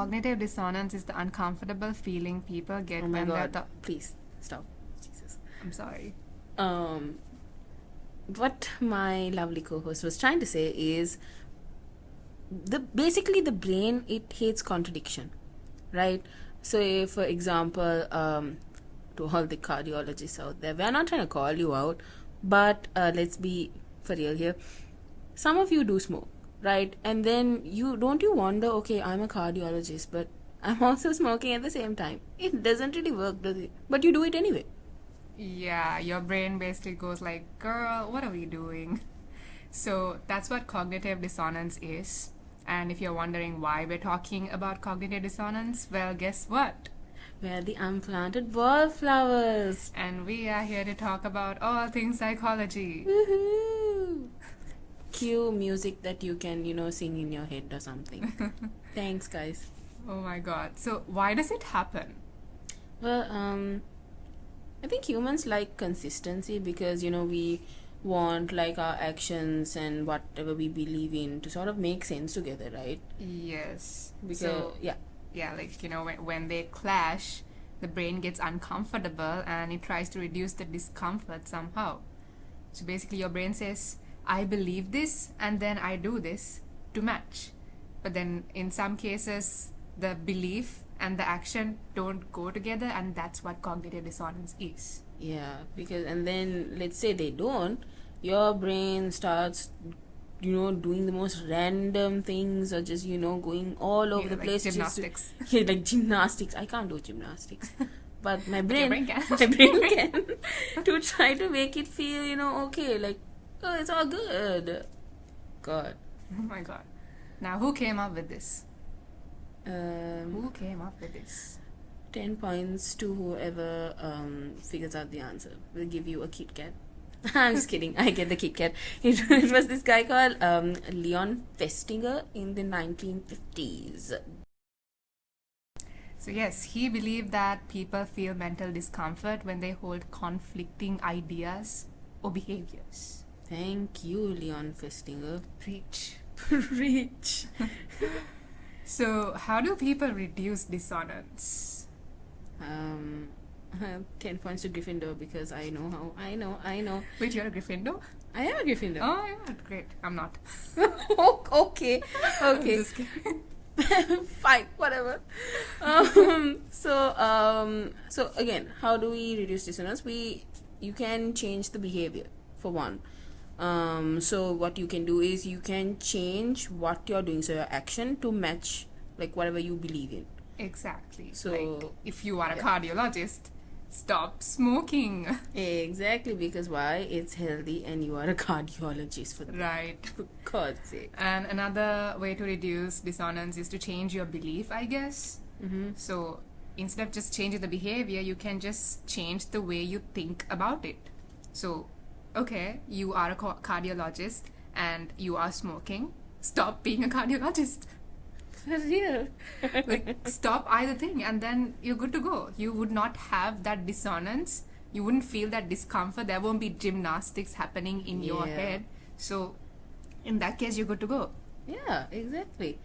cognitive dissonance is the uncomfortable feeling people get Oh my when god. Please stop. Jesus. I'm sorry. What my lovely co-host was trying to say is basically the brain, it hates contradiction, right? So if, for example, to all the cardiologists out there, we're not trying to call you out, but let's be for real here. Some of you do smoke, right? And then you wonder, okay, I'm a cardiologist, but I'm also smoking at the same time. It doesn't really work, does it? But you do it anyway. Yeah, your brain basically goes like, girl, what are we doing? So that's what cognitive dissonance is. And if you're wondering why we're talking about cognitive dissonance, well, guess what? We're the Unplanted Wallflowers. And we are here to talk about all things psychology. Woohoo! Cue music that you can, sing in your head or something. Thanks, guys. Oh my god. So why does it happen? Well, I think humans like consistency because, we want like our actions and whatever we believe in to sort of make sense together, right? Yes. Because, yeah, like, when they clash, the brain gets uncomfortable and it tries to reduce the discomfort somehow. So basically your brain says, I believe this and then I do this to match. But then in some cases, the belief and the action don't go together, and that's what cognitive dissonance is. Yeah, because, and then let's say they don't, your brain starts doing the most random things, or just going all over the like place. gymnastics. Like gymnastics. I can't do gymnastics, but my But your brain, brain can. my brain can, to try to make it feel okay, like, oh, it's all good. God. Oh my god. Now who came up with this? Um, Who came up with this? 10 points to whoever figures out the answer. We'll give you a Kit Kat. I'm just kidding. I get the Kit Kat. It was this guy called Leon Festinger in the 1950s. So yes, he believed that people feel mental discomfort when they hold conflicting ideas or behaviors. Thank you, Leon Festinger. Preach. Preach. So how do people reduce dissonance? 10 points to Gryffindor because I know how. I know. Wait, you're a Gryffindor? I am a Gryffindor. Oh, yeah, great. I'm not. Okay. Just kidding. Fine, whatever. So again, how do we reduce dissonance? You can change the behavior for one. So what you can do is you can change what you're doing, so your action to match like whatever you believe in. Exactly. So like, if you are a cardiologist, stop smoking. Exactly, because why? It's healthy and you are a cardiologist, for Right. for God's sake. And another way to reduce dissonance is to change your belief, I guess. Mm-hmm. So instead of just changing the behavior, you can just change the way you think about it. So, okay, you are a cardiologist and you are smoking. Stop being a cardiologist. For real. Like, stop either thing and then you're good to go. You would not have that dissonance. You wouldn't feel that discomfort. There won't be gymnastics happening in your Yeah. head. So in that case, you're good to go. Yeah, exactly.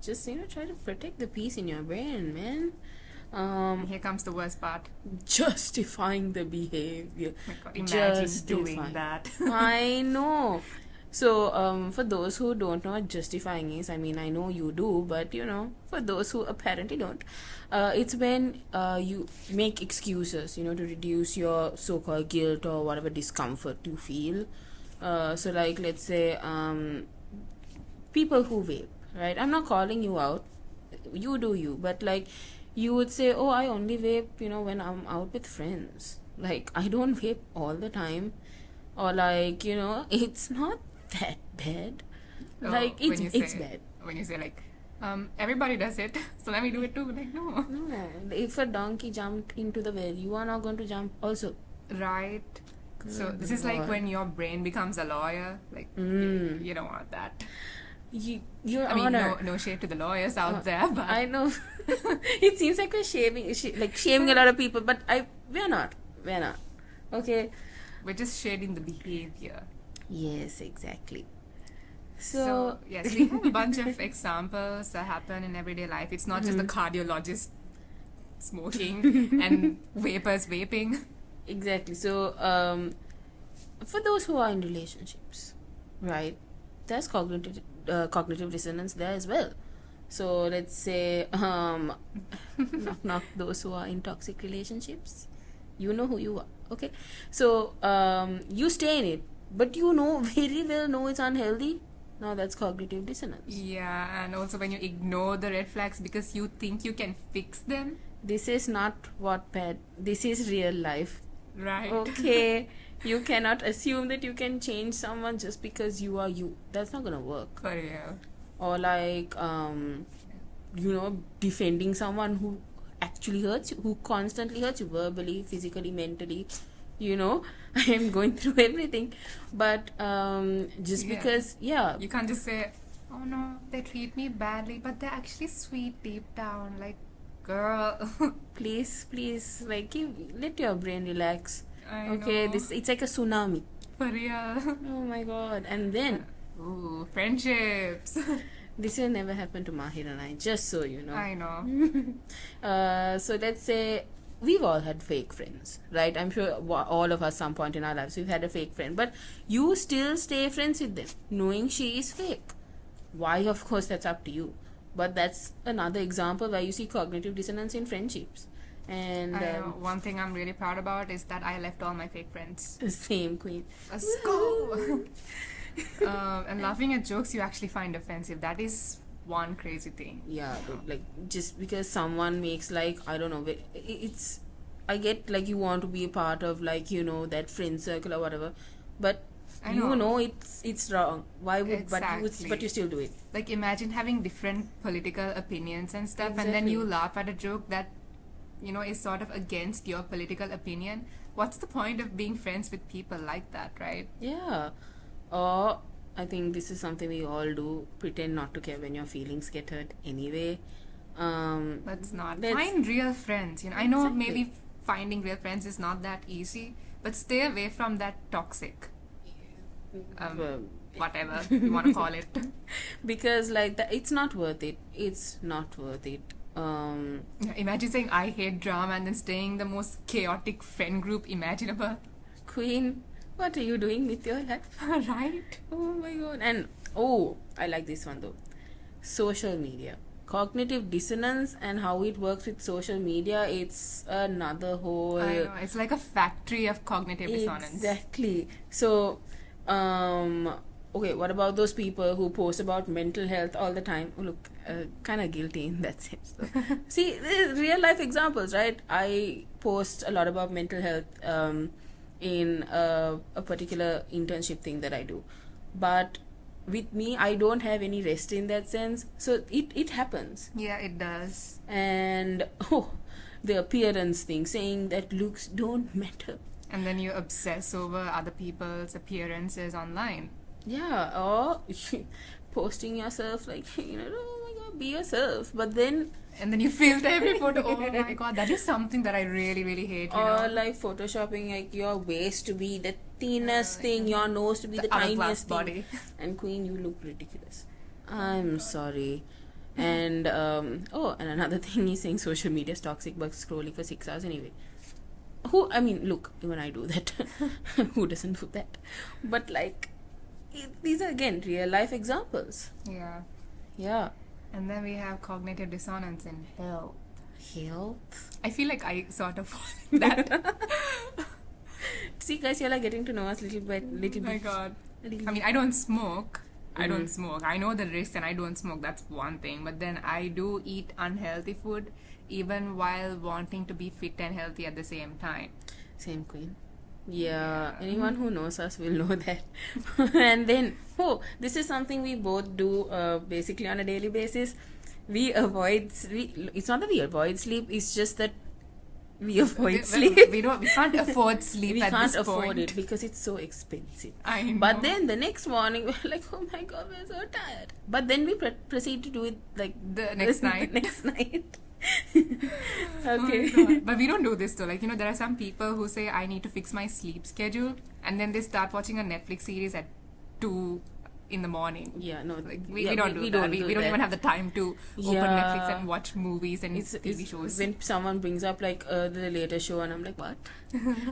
Just try to protect the peace in your brain, man. Here comes the worst part. Justifying the behavior. Oh my God, imagine Justifying. doing that. I know. So, for those who don't know what justifying is, I mean, I know you do, but for those who apparently don't, it's when you make excuses, to reduce your so-called guilt or whatever discomfort you feel. So, like, let's say, people who vape, right? I'm not calling you out. You do you, but like, you would say, oh, I only vape, when I'm out with friends. Like, I don't vape all the time. Or like, it's not that bad. Oh, Like, when you it's say- bad. When you say like, everybody does it, so let me do it too. Like, no. No, if a donkey jumped into the well, you are not going to jump also. Right. So Good this is like Lord. when your brain becomes a lawyer. Like, Mm. you don't want that. Your I mean, Honor. no shade to the lawyers out there, but I know. It seems like we're shaming a lot of people, but we're not. Okay. we're just shading the behavior. Yes, exactly. So, yes, we have a bunch of examples that happen in everyday life. It's not just the cardiologist smoking and vapors vaping. Exactly. So, for those who are in relationships, right, there's cognitive dissonance there as well. So let's say, knock those who are in toxic relationships. You know who you are, okay? So, you stay in it, but you know very well know it's unhealthy. Now that's cognitive dissonance. Yeah, and also when you ignore the red flags because you think you can fix them. This is not Wattpad. This is real life. Right. Okay. You cannot assume that you can change someone just because you are you. That's not gonna work. For real. Or like, defending someone who actually hurts you, who constantly hurts you verbally, physically, mentally. I am going through everything. But because, You can't just say, oh no, they treat me badly, but they're actually sweet deep down. Like, girl. please, like, let your brain relax. Okay, it's like a tsunami. For real. Oh my god. And then ooh, friendships. This will never happen to Mahir and I, just so you know. I know. So let's say we've all had fake friends, right? I'm sure all of us some point in our lives we've had a fake friend, but you still stay friends with them knowing she is fake. Why? Of course, that's up to you. But that's another example where you see cognitive dissonance in friendships. And one thing I'm really proud about is that I left all my fake friends. Same, queen. Let's go. And laughing at jokes you actually find offensive. That is one crazy thing. Yeah, like just because someone makes, like, I don't know, it's, I get, like, you want to be a part of, like, that friend circle or whatever, but it's wrong. Why would exactly. but you still do it? Like, imagine having different political opinions and stuff, Exactly. and then you laugh at a joke that is sort of against your political opinion. What's the point of being friends with people like that, right? Yeah. Or I think this is something we all do, pretend not to care when your feelings get hurt anyway. Let's not. Find real friends. I know Exactly. maybe finding real friends is not that easy, but stay away from that toxic whatever you want to call it. Because, like, it's not worth it. It's not worth it. Imagine saying I hate drama and then staying in the most chaotic friend group imaginable. Queen, what are you doing with your life? Right? Oh my god. And I like this one though. Social media. Cognitive dissonance and how it works with social media, it's another whole... I know, it's like a factory of cognitive dissonance. Exactly. So, okay, what about those people who post about mental health all the time? Oh, look, kind of guilty in that sense though. See, real life examples, right? I post a lot about mental health in a particular internship thing that I do. But with me, I don't have any rest in that sense. So it happens. Yeah, it does. And the appearance thing, saying that looks don't matter. And then you obsess over other people's appearances online. Yeah, or posting yourself like, oh my god, be yourself. But then... And then you filter every photo. Oh my god, that is something that I really, really hate. Or like photoshopping, like your waist to be the thinnest thing, your nose to be the tiniest body. And queen, you look ridiculous. I'm sorry. And and another thing is saying social media is toxic, but scrolling for 6 hours anyway. Look, even I do that. Who doesn't do that? But like, these are again real life examples. Yeah. And then we have cognitive dissonance in health. I feel like I sort of fall in that. See, guys, you're like getting to know us little bit. Oh my god. I don't smoke. I don't smoke. I know the risks and I don't smoke. That's one thing. But then I do eat unhealthy food even while wanting to be fit and healthy at the same time. Same, queen. Yeah, anyone who knows us will know that. And then, this is something we both do basically on a daily basis. It's not that we avoid sleep, it's just that we avoid sleep. We can't afford sleep at this point. We can't afford it because it's so expensive. I know. But then the next morning, we're like, oh my god, we're so tired. But then we proceed to do it like the next night. The next night. Okay. Oh, but we don't do this though. There are some people who say I need to fix my sleep schedule, and then they start watching a Netflix series at 2 in the morning. Yeah, no, Like we don't do that. We don't even have the time to open Netflix and watch movies and TV shows. When someone brings up like the latest show, and I'm like, what?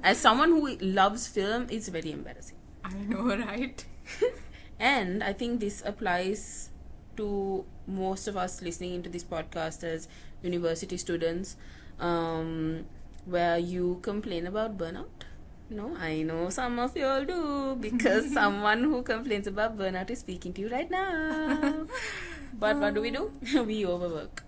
As someone who loves film, it's very embarrassing. I know, right? And I think this applies to most of us listening into this podcast as university students, where you complain about burnout. No, I know some of you all do, because someone who complains about burnout is speaking to you right now. But what do? We overwork.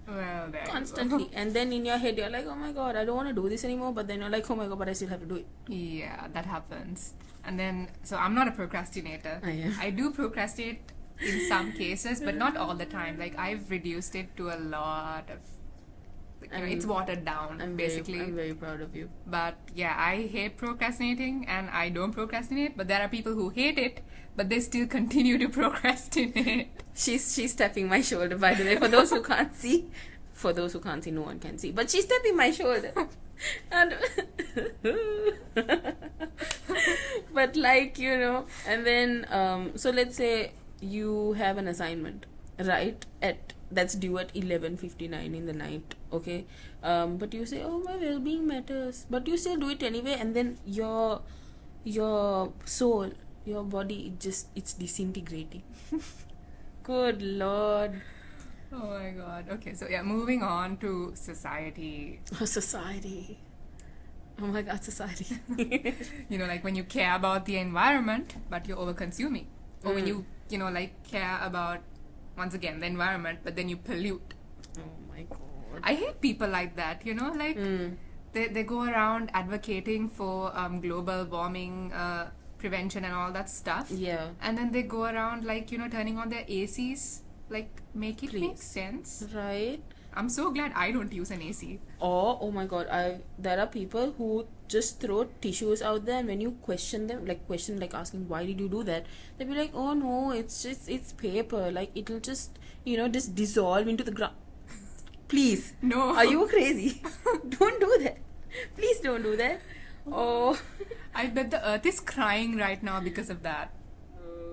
Well, there Constantly. And then in your head, you're like, oh my god, I don't want to do this anymore. But then you're like, oh my god, but I still have to do it. Yeah, that happens. And then, so I'm not a procrastinator. I am. I do procrastinate in some cases, but not all the time. Like, I've reduced it to a lot of, it's watered down, basically. I'm very proud of you. But yeah, I hate procrastinating and I don't procrastinate, but there are people who hate it, but they still continue to procrastinate. She's tapping my shoulder, by the way, for those who can't see. For those who can't see, no one can see. But she's tapping my shoulder. And but like, and then so let's say you have an assignment, right, that's due at 11:59 in the night, okay, but you say, oh, my well-being matters, but you still do it anyway, and then your soul, your body, it's disintegrating. Good Lord. Oh my god. Okay, so yeah, moving on to society. Society. Oh my god, society. Like when you care about the environment, but you're over-consuming. Or when you care about, once again, the environment, but then you pollute. Oh my god. I hate people like that, they go around advocating for global warming prevention and all that stuff. Yeah. And then they go around turning on their ACs. Like, make it make sense. Right. I'm so glad I don't use an AC. Oh my god, there are people who just throw tissues out there, and when you question them, like asking why did you do that, they'll be like, oh no, it's paper, like it'll just just dissolve into the ground. Please. No. Are you crazy? Don't do that. Please don't do that. Oh. I bet the earth is crying right now because of that.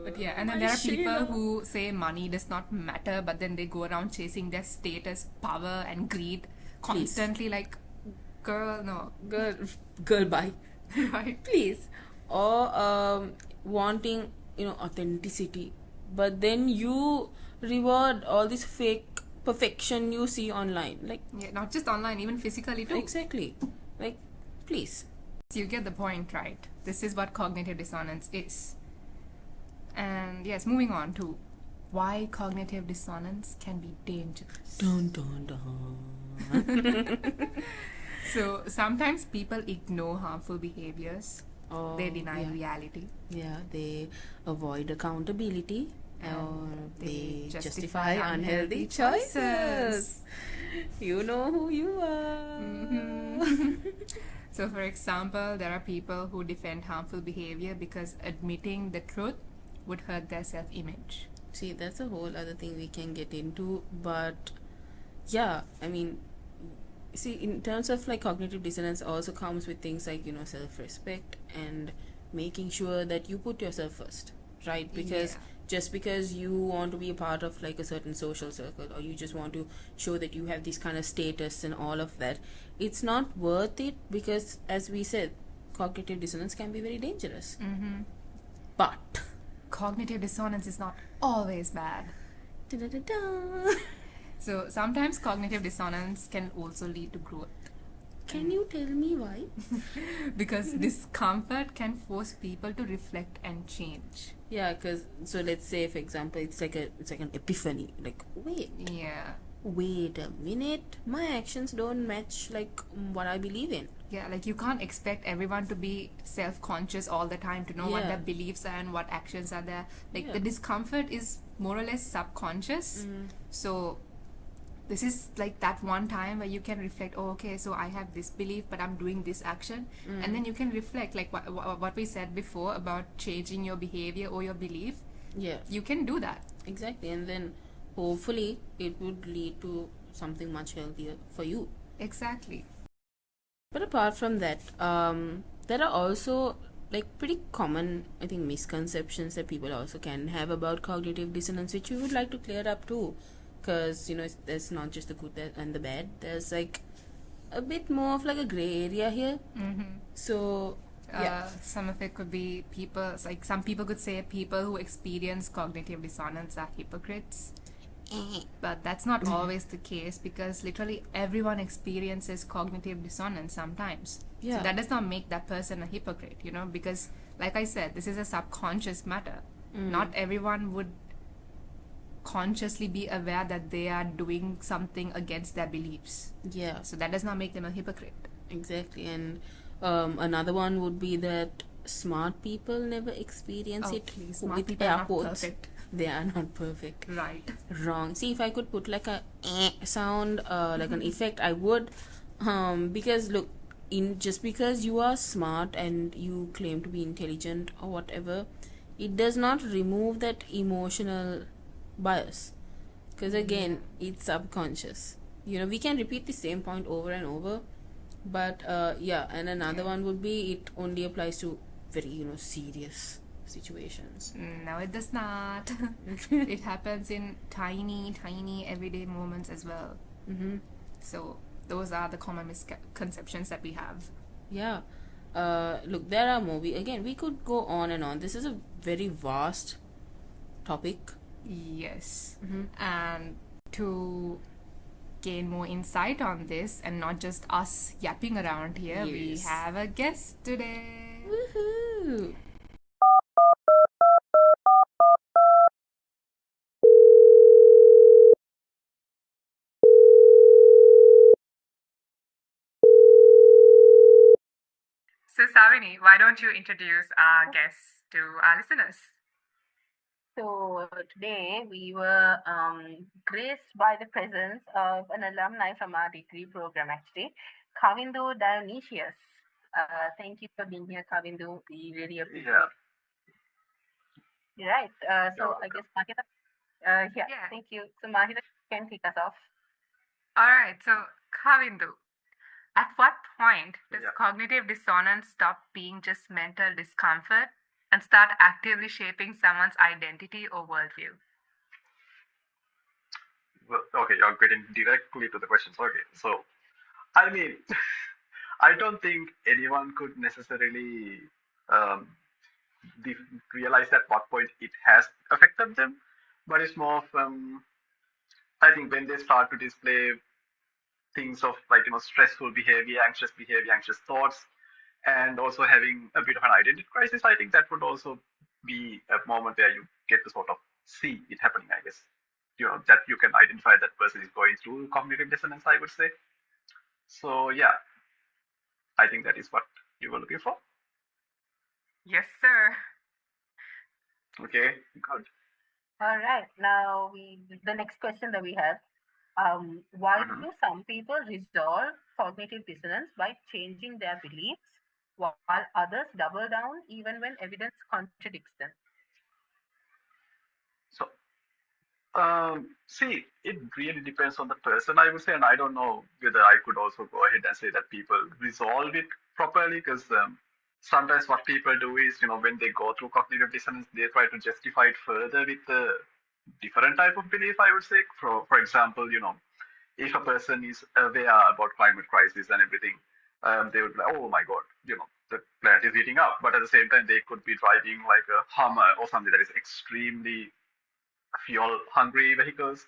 But yeah, and then there are people who say money does not matter, but then they go around chasing their status, power, and greed constantly. Please. Like, girl, no. Girl, bye. Right? Please. Or wanting, authenticity. But then you reward all this fake perfection you see online. Like, yeah, not just online, even physically too. Exactly. Like, please. So you get the point, right? This is what cognitive dissonance is. And yes, moving on to why cognitive dissonance can be dangerous. Dun dun dun. So sometimes people ignore harmful behaviors. They deny reality. Yeah, they avoid accountability. Or they justify unhealthy choices. You know who you are. Mm-hmm. So for example, there are people who defend harmful behavior because admitting the truth would hurt their self-image. See, that's a whole other thing we can get into, but yeah, I mean, see, in terms of like cognitive dissonance also comes with things like self-respect and making sure that you put yourself first, right? Because just because you want to be a part of like a certain social circle, or you just want to show that you have this kind of status and all of that, it's not worth it, because as we said, cognitive dissonance can be very dangerous. But cognitive dissonance is not always bad. Da-da-da-da. So sometimes cognitive dissonance can also lead to growth. Can you tell me why? Because discomfort can force people to reflect and change. Yeah, because so let's say, for example, it's like an epiphany. Like, wait a minute, my actions don't match like what I believe in. Yeah, like you can't expect everyone to be self-conscious all the time to know what their beliefs are and what actions are there. Like the discomfort is more or less subconscious. So this is like that one time where you can reflect, oh, okay, so I have this belief, but I'm doing this action. And then you can reflect, like what we said before about changing your behavior or your belief. Yeah. You can do that. Exactly. And then hopefully it would lead to something much healthier for you. Exactly. But apart from that, there are also like pretty common, I think, misconceptions that people also can have about cognitive dissonance, which we would like to clear up too, because there's not just the good and the bad. There's like a bit more of like a gray area here. So yeah. Some of it could be people, like some people could say people who experience cognitive dissonance are hypocrites. But that's not always the case because literally everyone experiences cognitive dissonance sometimes. Yeah. So that does not make that person a hypocrite, because, like I said, this is a subconscious matter. Not everyone would consciously be aware that they are doing something against their beliefs. Yeah. So that does not make them a hypocrite. Exactly. And another one would be that smart people never experience it. Please, smart with people air are not quotes. perfect. They are not perfect. Right. Wrong. See, if I could put like a sound, like an effect, I would. Because look, just because you are smart and you claim to be intelligent or whatever, it does not remove that emotional bias. Because again, it's subconscious. We can repeat the same point over and over, but yeah. And another one would be it only applies to very serious situations. No, it does not. It happens in tiny everyday moments as well. So those are the common misconceptions that we have. Yeah. Look, there are more. We could go on and on. This is a very vast topic. Yes. And to gain more insight on this and not just us yapping around here, we Yes. have a guest today. Woohoo! So, Savini, why don't you introduce our guests to our listeners? So today we were graced by the presence of an alumni from our degree program, actually, Kavindu Dionysius. Thank you for being here, Kavindu. We really appreciate it. Right. So I guess Mahira, yeah, Yeah. thank you. So Mahira can kick us off. All right. So, Kavindu, at what point does cognitive dissonance stop being just mental discomfort and start actively shaping someone's identity or worldview? Well, okay, you're getting directly to the questions. Okay, so I mean, I don't think anyone could necessarily um, de- realize at what point it has affected them, but it's more of I think when they start to display things of like stressful behavior, anxious thoughts, and also having a bit of an identity crisis. I think that would also be a moment where you get to sort of see it happening. I guess that you can identify that person is going through cognitive dissonance, I would say. So yeah, I think that is what you were looking for. Yes, sir. Okay, good. All right. Now the next question that we have. Why Mhm. do some people resolve cognitive dissonance by changing their beliefs, while others double down even when evidence contradicts them? So see, it really depends on the person, I would say, and I don't know whether I could also go ahead and say that people resolve it properly because sometimes what people do is, when they go through cognitive dissonance, they try to justify it further with a different type of belief, I would say. For example, if a person is aware about climate crisis and everything, they would be like, oh my God, the planet is heating up. But at the same time, they could be driving like a Hummer or something that is extremely fuel hungry vehicles.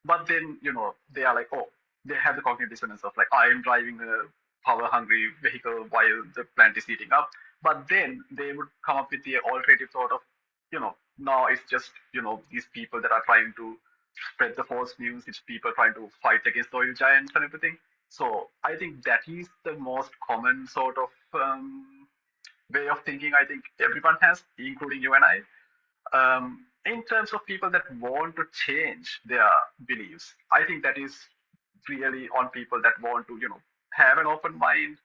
But then, they are like, oh, they have the cognitive dissonance of like, I am driving a power hungry vehicle while the plant is heating up. But then they would come up with the alternative thought of, now it's just, these people that are trying to spread the false news. It's people trying to fight against oil giants and everything. So I think that is the most common sort of way of thinking I think everyone has, including you and I. In terms of people that want to change their beliefs, I think that is really on people that want to, have an open mind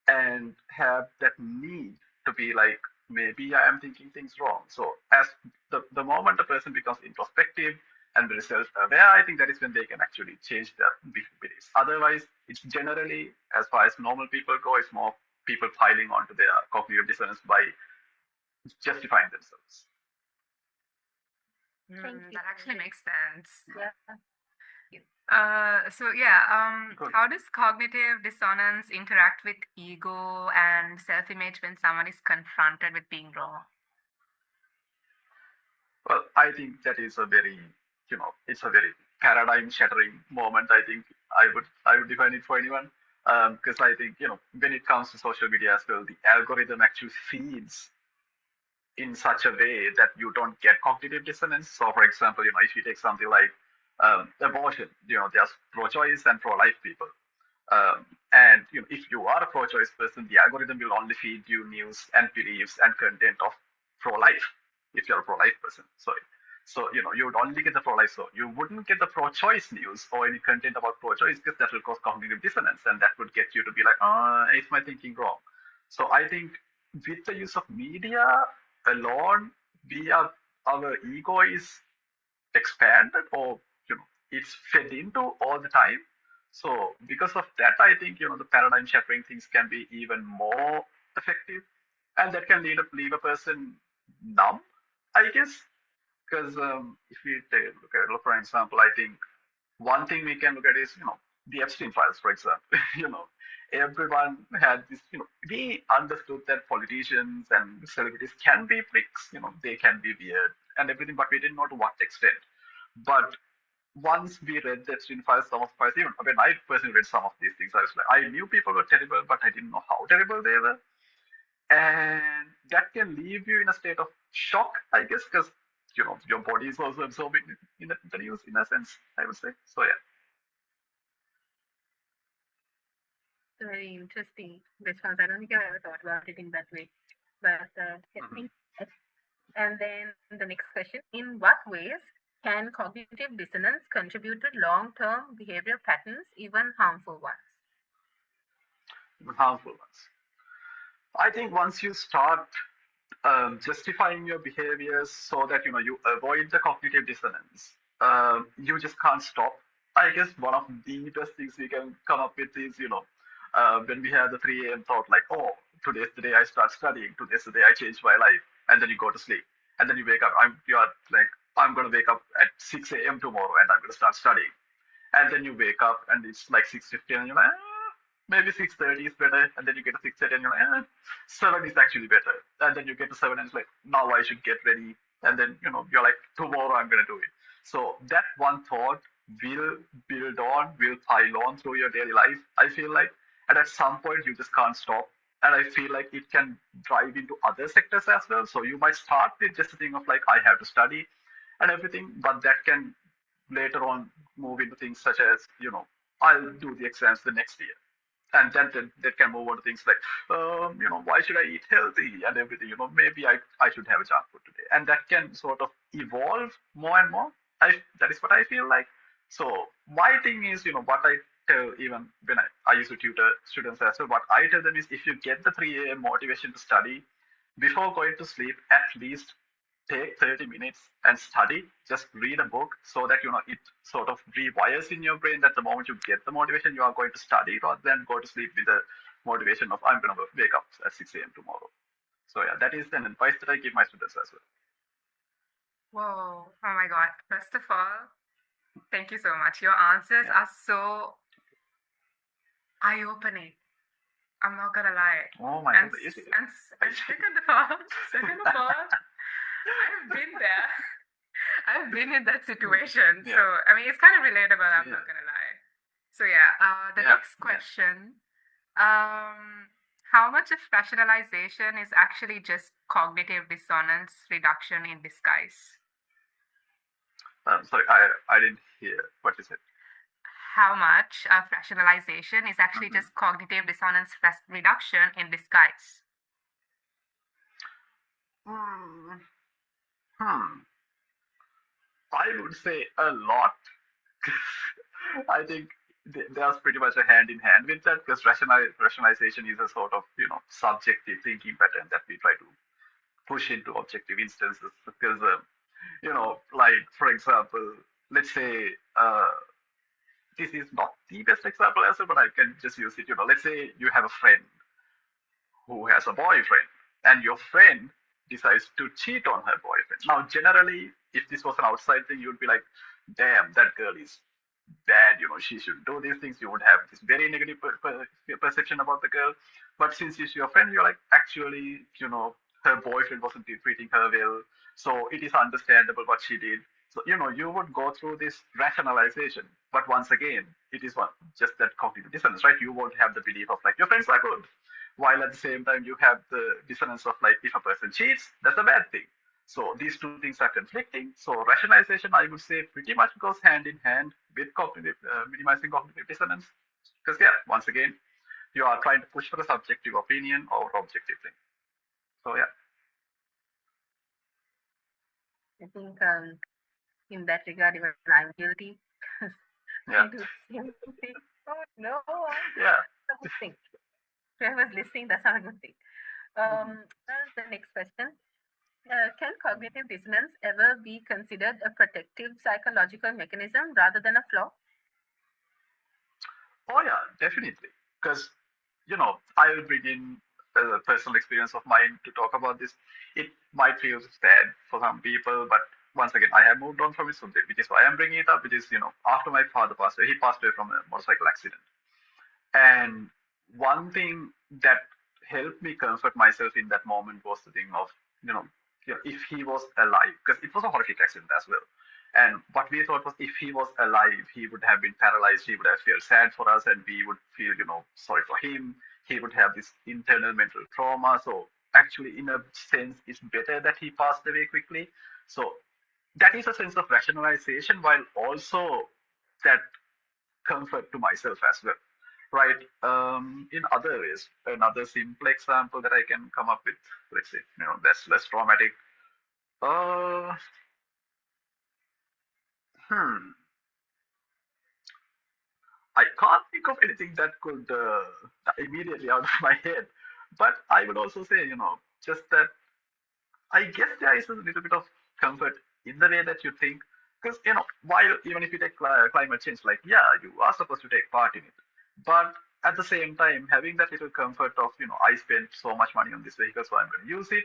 and have that need to be like, maybe I am thinking things wrong. So as the moment a person becomes introspective and very self-aware, I think that is when they can actually change their beliefs. Otherwise, it's generally, as far as normal people go, it's more people piling onto their cognitive dissonance by justifying themselves. Thank you. That actually makes sense. Yeah. Good. How does cognitive dissonance interact with ego and self-image when someone is confronted with being wrong? Well, I think that is a very, it's a very paradigm shattering moment. I think I would define it for anyone. Because I think, when it comes to social media as well, the algorithm actually feeds in such a way that you don't get cognitive dissonance. So, for example, if you take something like abortion, there's pro-choice and pro-life people. And if you are a pro-choice person, the algorithm will only feed you news and beliefs and content of pro-life. If you're a pro-life person, sorry. So you would only get the pro-life. So you wouldn't get the pro-choice news or any content about pro-choice because that will cause cognitive dissonance, and that would get you to be like, is my thinking wrong? So I think with the use of media alone, our ego is expanded, or it's fed into all the time. So because of that, I think the paradigm shattering things can be even more effective, and that can leave a person numb, I guess. Because if we look at it, for example, I think one thing we can look at is the Epstein files, for example. Everyone had this. We understood that politicians and celebrities can be pricks. They can be weird and everything, but we didn't know to what extent. But once we read the Epstein files, some of the files, even when I personally read some of these things, I was like, I knew people were terrible, but I didn't know how terrible they were. And that can leave you in a state of shock, I guess, because your body is also absorbing the news in a sense, I would say. So yeah. Very interesting response. I don't think I've ever thought about it in that way. But yeah, Mhm. thank you. And then the next question: in what ways can cognitive dissonance contribute to long-term behavior patterns, even harmful ones? Harmful ones. I think once you start justifying your behaviors so that you avoid the cognitive dissonance, you just can't stop. I guess one of the best things we can come up with is when we have the 3 a.m. thought, like, oh, today's the day I start studying, today's the day I change my life, and then you go to sleep, and then you wake up. You are like, I'm gonna wake up at 6 a.m. tomorrow, and I'm gonna start studying, and then you wake up and it's like 6:50, and you're like, maybe 6:30 is better, and then you get to 6:30 and you're like, 7 is actually better, and then you get to 7 and it's like, now I should get ready, and then you're like, tomorrow I'm gonna do it. So that one thought will will pile on through your daily life, I feel like, and at some point you just can't stop. And I feel like it can drive into other sectors as well. So you might start with just a thing of like, I have to study and everything, but that can later on move into things such as, I'll do the exams the next year. And then that can move on to things like, why should I eat healthy and everything? Maybe I should have a junk food today. And that can sort of evolve more and more. That is what I feel like. So my thing is, what I tell, even when I used to tutor students as well, what I tell them is, if you get the 3 a.m. motivation to study, before going to sleep, at least take 30 minutes and study. Just read a book so that it sort of rewires in your brain that the moment you get the motivation, you are going to study rather than go to sleep with the motivation of, I'm going to wake up at 6 a.m. tomorrow. So yeah, that is an advice that I give my students as well. Whoa. Oh my God. First of all, thank you so much. Your answers are so eye-opening. I'm not gonna lie. Oh my And, God, s- is it? and, s- and second of all, I've been there. I've been in that situation. Yeah. So, I mean, it's kind of relatable, I'm Yeah. not gonna lie. So, yeah, the Yeah. next question. How much of rationalization is actually just cognitive dissonance reduction in disguise? Sorry, I didn't hear what you said. How much of rationalization is actually just cognitive dissonance reduction in disguise? Hmm. Hmm. I would say a lot. I think there's pretty much a hand in hand with that, because rationalization is a sort of subjective thinking pattern that we try to push into objective instances. Because like, for example, let's say this is not the best example as well, but I can just use it. Let's say you have a friend who has a boyfriend, and your friend decides to cheat on her boyfriend. Now, generally, if this was an outside thing, you'd be like, damn, that girl is bad, she should do these things. You would have this very negative perception about the girl. But since she's your friend, you're like, actually, her boyfriend wasn't treating her well. So it is understandable what she did. So, you would go through this rationalization. But once again, it is just that cognitive dissonance, right? You won't have the belief of like, your friends are good. While at the same time, you have the dissonance of like, if a person cheats, that's a bad thing. So these two things are conflicting. So rationalization, I would say, pretty much goes hand in hand with minimizing cognitive dissonance. Because yeah, once again, you are trying to push for a subjective opinion or objective thing. So yeah. I think in that regard, even I'm guilty. Yeah. I do the same thing. Oh no. Yeah. That's a good thing. Whoever's listening, that's not a good thing. Well, the next question. Can cognitive dissonance ever be considered a protective psychological mechanism rather than a flaw? Oh yeah, definitely. Because, I will bring in a personal experience of mine to talk about this. It might feel sad for some people, but once again, I have moved on from it, so which is why I'm bringing it up, which is, after my father passed away, he passed away from a motorcycle accident. And one thing that helped me comfort myself in that moment was the thing of, if he was alive, because it was a horrific accident as well. And what we thought was if he was alive, he would have been paralyzed, he would have felt sad for us, and we would feel, sorry for him. He would have this internal mental trauma. So actually, in a sense, it's better that he passed away quickly. So that is a sense of rationalization, while also that comfort to myself as well. Right. In other ways, another simple example that I can come up with, let's say, that's less traumatic. I can't think of anything that could immediately out of my head. But I would also say, just that I guess there is a little bit of comfort in the way that you think. Because, while even if you take climate change, like, yeah, you are supposed to take part in it. But at the same time, having that little comfort of, I spent so much money on this vehicle, so I'm going to use it.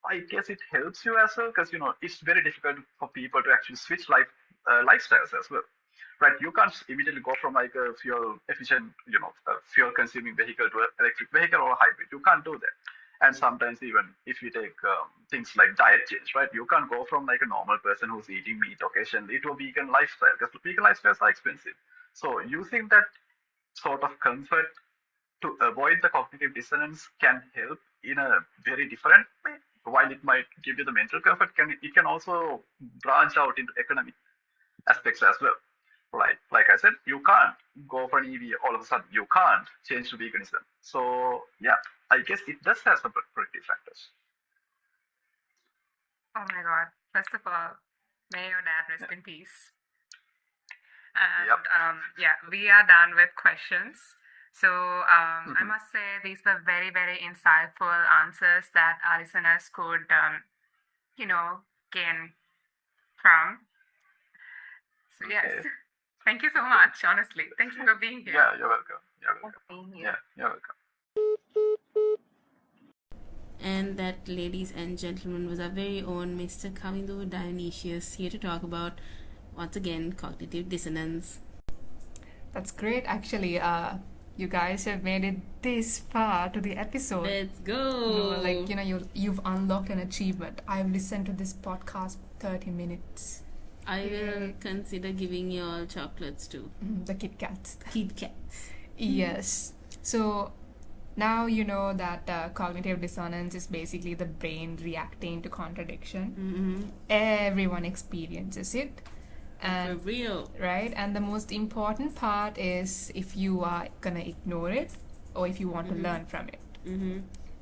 I guess it helps you as well, because, it's very difficult for people to actually switch lifestyles as well. Right, you can't immediately go from like a fuel efficient, fuel consuming vehicle to an electric vehicle or a hybrid. You can't do that. And sometimes even if you take things like diet change, right, you can't go from like a normal person who's eating meat occasionally to a vegan lifestyle, because vegan lifestyles are expensive. So using that sort of comfort to avoid the cognitive dissonance can help in a very different way. While it might give you the mental comfort, it can also branch out into economic aspects as well. Like I said, you can't go for an EV all of a sudden. You can't change to veganism. So yeah, I guess it does have some protective factors. Oh my God. First of all, may your dad rest in peace. And Yep. yeah, we are done with questions. So I must say these were very, very insightful answers that our listeners could, gain from. So yes, Okay. thank you so much. Honestly, thank you for being here. Yeah, you're welcome. You're welcome. Being here. Yeah, you're welcome. And that, ladies and gentlemen, was our very own Mr. Kavindu Dionysius, here to talk about, once again, cognitive dissonance. That's great, actually. You guys have made it this far to the episode. Let's go! You've unlocked an achievement. I've listened to this podcast 30 minutes. I will consider giving you all chocolates too. The Kit Kats. Kit Kats. Yes. So now you know that cognitive dissonance is basically the brain reacting to contradiction. Everyone experiences it. And for real. Right? And the most important part is if you are going to ignore it or if you want to learn from it.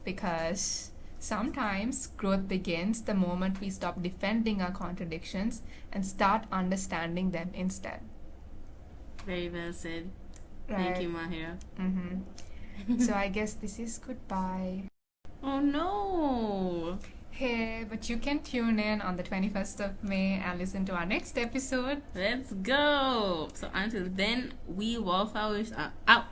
Because sometimes growth begins the moment we stop defending our contradictions and start understanding them instead. Very well said. Right. Thank you, Mahira. So I guess this is goodbye. Oh no! Hey, but you can tune in on the 21st of May and listen to our next episode. Let's go! So until then, we wallflowers are out.